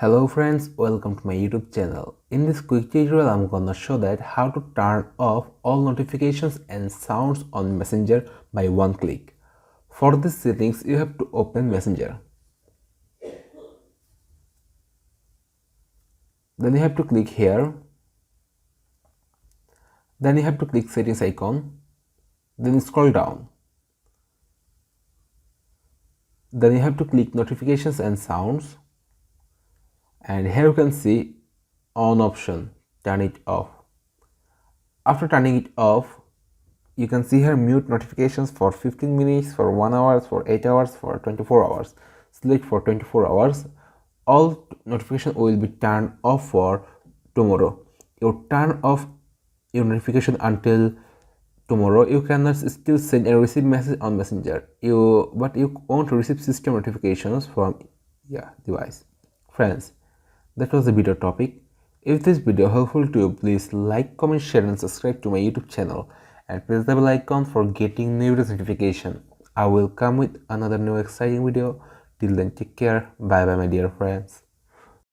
Hello friends, welcome to my YouTube channel. In this quick tutorial, I'm gonna show that how to turn off all notifications and sounds on Messenger by one click. For these settings, you have to open Messenger. Then you have to click here. Then you have to click settings icon. Then scroll down. Then you have to click notifications and sounds. And here you can see on option, turn it off. After turning it off, you can see here mute notifications for 15 minutes, for 1 hour, for 8 hours, for 24 hours. Select for 24 hours. All notification will be turned off for tomorrow. You turn off your notification until tomorrow. You cannot still send and receive message on Messenger. But you won't receive system notifications from device. Friends, that was the video topic. If this video helpful to you, please like, comment, share and subscribe to my YouTube channel and press the bell icon for getting new videos notification. I will come with another new exciting video. Till then, take care. Bye bye my dear friends.